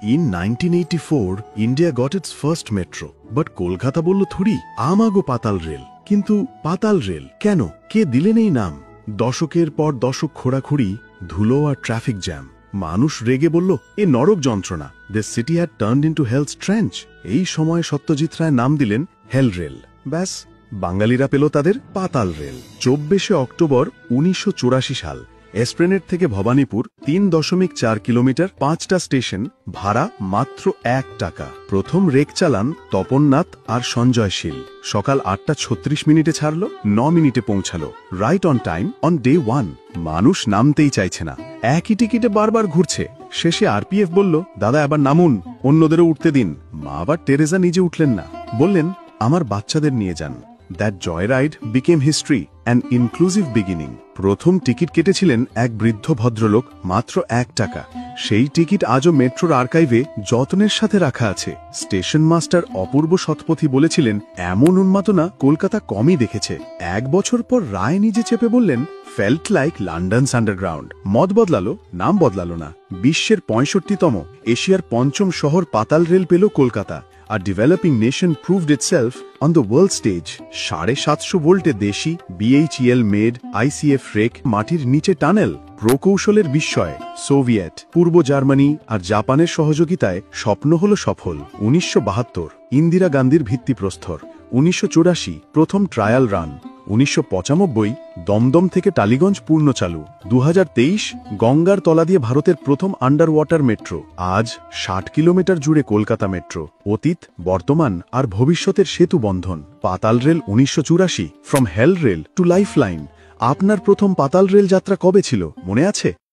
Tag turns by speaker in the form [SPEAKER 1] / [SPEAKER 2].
[SPEAKER 1] In 1984, India got its first metro. But Kolkata বলল থুড়ি আমাগো পাতাল রেল। কিন্তু পাতাল রেল কেন? কে দিলেন এই নাম? দশকের পর দশক খোঁড়াখুড়ি, ধুলো আর ট্রাফিক জ্যাম। মানুষ রেগে বলল এ নরক যন্ত্রণা। This city had turned into hell's trench. এই সময় সত্যজিৎ রায় নাম দিলেন হেল রেল। ব্যাস, বাঙালিরা পেল তাদের পাতাল রেল। 24 অক্টোবর 1984 সাল। এসপ্লেনেড থেকে ভবানীপুর 3.4 কিলোমিটার, 5টা স্টেশন, ভাড়া মাত্র 1 টাকা। প্রথম রেক চালান তপননাথ আর সঞ্জয় শীল। সকাল 8:36 ছাড়ল, 9 মিনিটে পৌঁছালো। Right on time on day 1। মানুষ নামতেই চাইছে না, একই টিকিটে বারবার ঘুরছে। শেষে আরপিএফ বলল, দাদা এবার নামুন, অন্যদেরও উঠতে দিন। মা আবার টেরেজা নিজে উঠলেন না, বললেন আমার বাচ্চাদের নিয়ে যান। That joyride became history, an inclusive beginning. প্রথম টিকিট কেটেছিলেন এক বৃদ্ধ ভদ্রলোক, মাত্র 1 টাকা। সেই টিকিট আজও মেট্রোর আর্কাইভে যত্নের সাথে রাখা আছে। স্টেশন মাস্টার অপূর্ব শতপথী বলেছিলেন, এমন উন্মাদনা কলকাতা কমই দেখেছে। 1 বছর পর রায় নিজে চেপে বললেন, ফেল্ট লাইক লন্ডনস আন্ডারগ্রাউন্ড। মদ বদলালো, নাম বদলালো না। বিশ্বের 65তম, এশিয়ার 5ম শহর পাতাল রেল পেল Kolkata. A developing nation proved itself on the world stage. 750 ভোল্টে দেশি BHEL মেড ICF রেক, মাটির নিচে টানেল, প্রকৌশলের বিস্ময়। সোভিয়েত, পূর্ব জার্মানি আর জাপানের সহযোগিতায় স্বপ্ন হল সফল। 1972 ইন্দিরা গান্ধীর ভিত্তিপ্রস্তর। 1984 প্রথম ট্রায়াল রান। 1995 দমদম থেকে টালিগঞ্জ পূর্ণ চালু। 2023 গঙ্গার তলা দিয়ে ভারতের প্রথম আন্ডার ওয়াটার মেট্রো। আজ 60 কিলোমিটার জুড়ে কলকাতা মেট্রো। অতীত, বর্তমান আর ভবিষ্যতের সেতু বন্ধন। পাতাল rail 1984, from hell rail to lifeline. আপনার প্রথম পাতাল রেল যাত্রা কবে ছিল, মনে আছে?